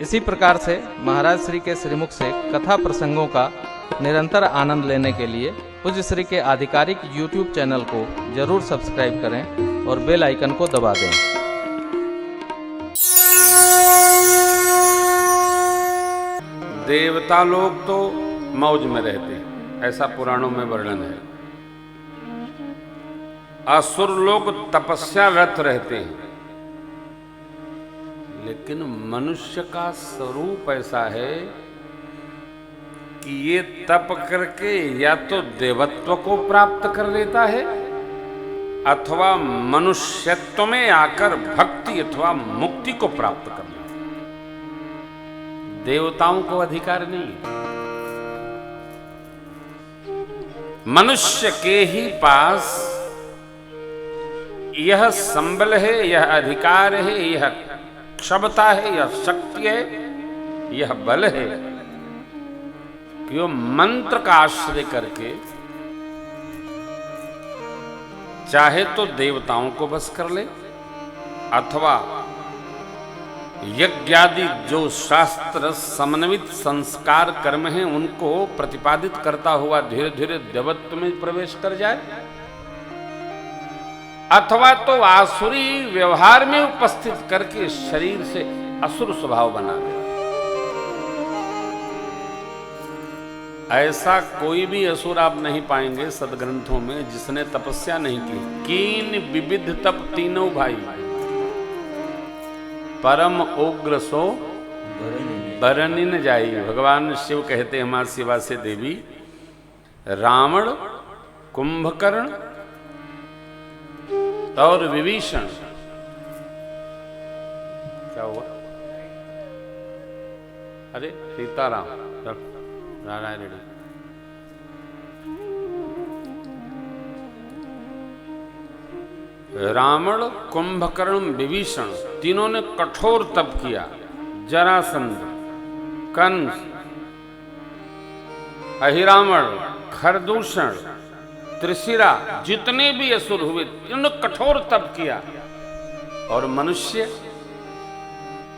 इसी प्रकार से महाराज श्री के श्रीमुख से कथा प्रसंगों का निरंतर आनंद लेने के लिए पूज्य श्री के आधिकारिक YouTube चैनल को जरूर सब्सक्राइब करें और बेल आइकन को दबा दें। देवता लोग तो मौज में रहते हैं, ऐसा पुराणों में वर्णन है। असुर लोग तपस्यारत रहते हैं, लेकिन मनुष्य का स्वरूप ऐसा है कि ये तप करके या तो देवत्व को प्राप्त कर लेता है अथवा मनुष्यत्व में आकर भक्ति अथवा मुक्ति को प्राप्त कर लेता है। देवताओं को अधिकार नहीं है। मनुष्य के ही पास यह संबल है, यह अधिकार है, यह क्षमता है, यह शक्ति है, यह बल है कि वो मंत्र का आश्रय करके चाहे तो देवताओं को बस कर ले अथवा यज्ञादि जो शास्त्र समन्वित संस्कार कर्म हैं उनको प्रतिपादित करता हुआ धीरे धीरे देवत्व में प्रवेश कर जाए, अथवा तो आसुरी व्यवहार में उपस्थित करके शरीर से असुर स्वभाव बना दे। ऐसा कोई भी असुर आप नहीं पाएंगे सदग्रंथों में जिसने तपस्या नहीं की। कीन विविध तप तीनों भाई, परम उग्र सो बरनी न जाई। भगवान शिव कहते हैं मां शिवा से देवी, रावण, कुंभकर्ण और विभीषण। क्या हुआ? अरे सीताराम नारायण रेड्डी। रावण, कुंभकर्ण, विभीषण तीनों ने कठोर तप किया। जरासंध, कंस, अहिरावण, खरदूषण, त्रिशिरा, जितने भी असुर हुए इन्होंने कठोर तप किया। और मनुष्य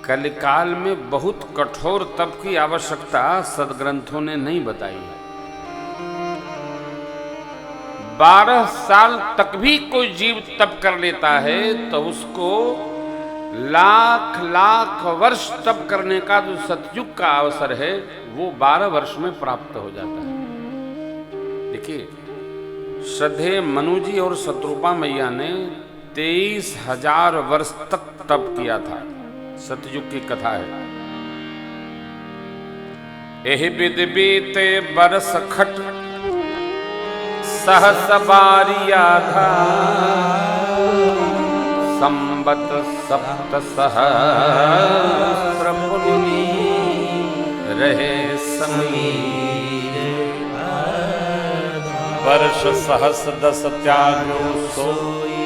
कलिकाल में बहुत कठोर तप की आवश्यकता सदग्रंथों ने नहीं बताई है। 12 साल तक भी कोई जीव तप कर लेता है तो उसको लाख लाख वर्ष तप करने का जो सतयुग का अवसर है वो 12 वर्ष में प्राप्त हो जाता है। देखिए, श्रद्धेय मनु जी और शत्रुपा मैया ने 23,000 वर्ष तक तप किया था। सतयुग की कथा है। एहि विद बीते बरस खट सहस बारिया था, संबत सप्त सहस्र पुनि रहे समीर, वर्ष सहस 10 त्यागो सोई,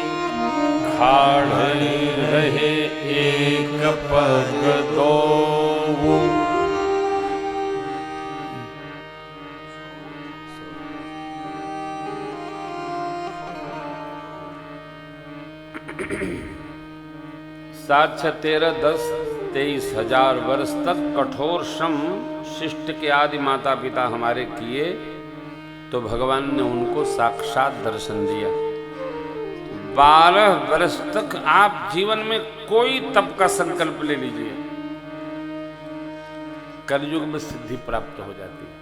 खाड़ रहे एक पग दो। सात 6 13 10 23,000 वर्ष तक कठोर श्रम शिष्ट के आदि माता पिता हमारे किए तो भगवान ने उनको साक्षात दर्शन दिया। 12 वर्ष तक आप जीवन में कोई तप का संकल्प ले लीजिए, कलयुग में सिद्धि प्राप्त हो जाती है।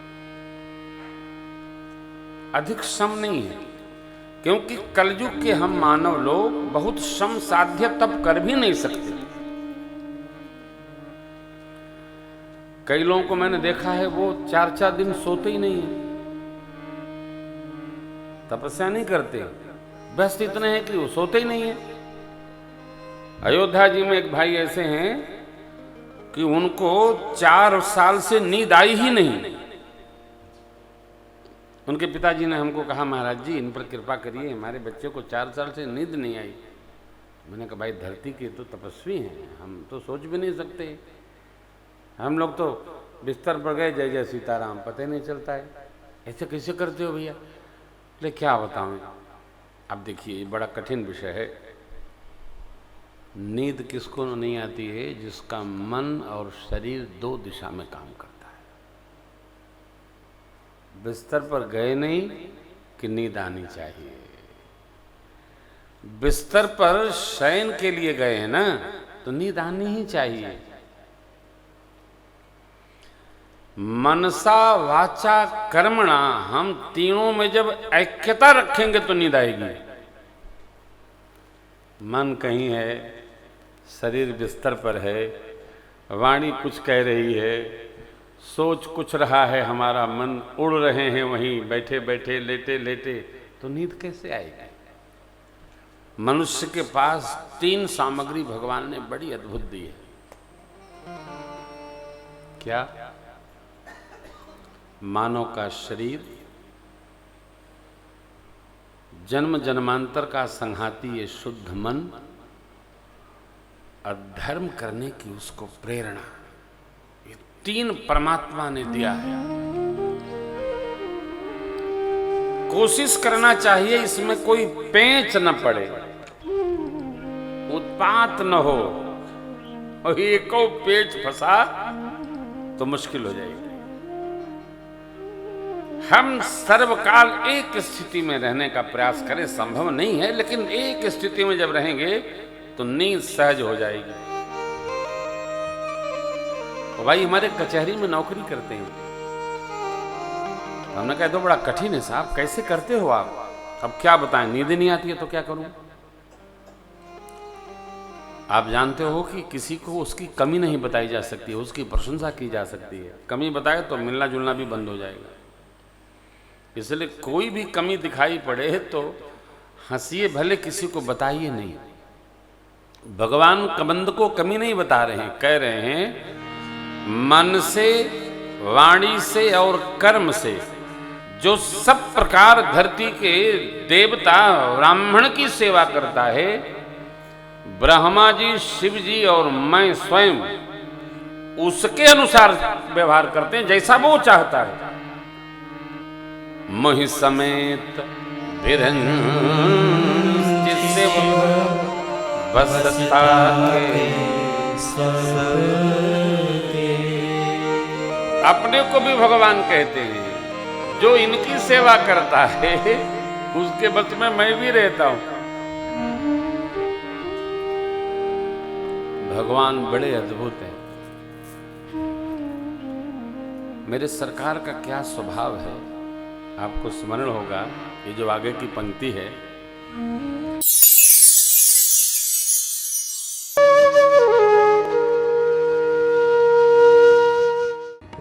अधिक श्रम नहीं है, क्योंकि कलयुग के हम मानव लोग बहुत श्रम साध्य तप कर भी नहीं सकते। कई लोगों को मैंने देखा है वो 4-4 दिन सोते ही नहीं है, तपस्या नहीं करते, बस इतने हैं कि वो सोते ही नहीं है। अयोध्या जी में एक भाई ऐसे हैं कि उनको 4 साल से नींद आई ही नहीं। उनके पिताजी ने हमको कहा, महाराज जी इन पर कृपा करिए, हमारे बच्चे को 4 साल से नींद नहीं आई। मैंने कहा, भाई धरती के तो तपस्वी हैं, हम तो सोच भी नहीं सकते। हम लोग तो बिस्तर पर गए, जय जय सीताराम, पता ही नहीं चलता है। ऐसे कैसे करते हो भैया? बोले क्या बताऊं। अब देखिए, ये बड़ा कठिन विषय है। नींद किसको नहीं आती है? जिसका मन और शरीर दो दिशा में काम करता है। बिस्तर पर गए नहीं कि नींद आनी चाहिए। बिस्तर पर शयन के लिए गए हैं ना, तो नींद आनी ही चाहिए। मनसा वाचा कर्मणा, हम तीनों में जब ऐक्यता रखेंगे तो नींद आएगी। मन कहीं है, शरीर बिस्तर पर है, वाणी कुछ कह रही है, सोच कुछ रहा है, हमारा मन उड़ रहे हैं वहीं बैठे बैठे, लेटे लेटे, तो नींद कैसे आएगी? मनुष्य के पास 3 सामग्री भगवान ने बड़ी अद्भुत दी है। क्या? मानव का शरीर, जन्म जन्मांतर का संघाती ये शुद्ध मन, और धर्म करने की उसको प्रेरणा, ये 3 परमात्मा ने दिया है। कोशिश करना चाहिए इसमें कोई पेंच न पड़े, उत्पात न हो, और एको पेच फंसा तो मुश्किल हो जाएगी। हम सर्वकाल एक स्थिति में रहने का प्रयास करें, संभव नहीं है, लेकिन एक स्थिति में जब रहेंगे तो नींद सहज हो जाएगी। तो भाई हमारे कचहरी में नौकरी करते हैं, हमने कहा तो बड़ा कठिन है साहब, कैसे करते हो आप? अब क्या बताएं, नींद नहीं आती है तो क्या करूं? आप जानते हो कि किसी को उसकी कमी नहीं बताई जा सकती है, उसकी प्रशंसा की जा सकती है। कमी बताए तो मिलना जुलना भी बंद हो जाएगा। इसलिए कोई भी कमी दिखाई पड़े तो हंसिए भले, किसी को बताइए नहीं। भगवान कबंध को कमी नहीं बता रहे हैं, कह रहे हैं मन से, वाणी से और कर्म से जो सब प्रकार धरती के देवता ब्राह्मण की सेवा करता है, ब्रह्मा जी, शिव जी और मैं स्वयं उसके अनुसार व्यवहार करते हैं जैसा वो चाहता है। मोहि समेत बसता अपने को भी भगवान कहते हैं, जो इनकी सेवा करता है उसके बस में मैं भी रहता हूं। भगवान बड़े अद्भुत हैं। मेरे सरकार का क्या स्वभाव है, आपको स्मरण होगा, ये जो आगे की पंक्ति है,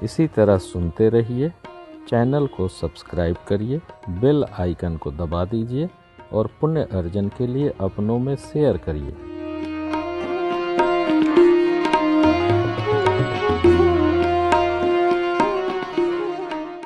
इसी तरह सुनते रहिए। चैनल को सब्सक्राइब करिए, बेल आइकन को दबा दीजिए और पुण्य अर्जन के लिए अपनों में शेयर करिए।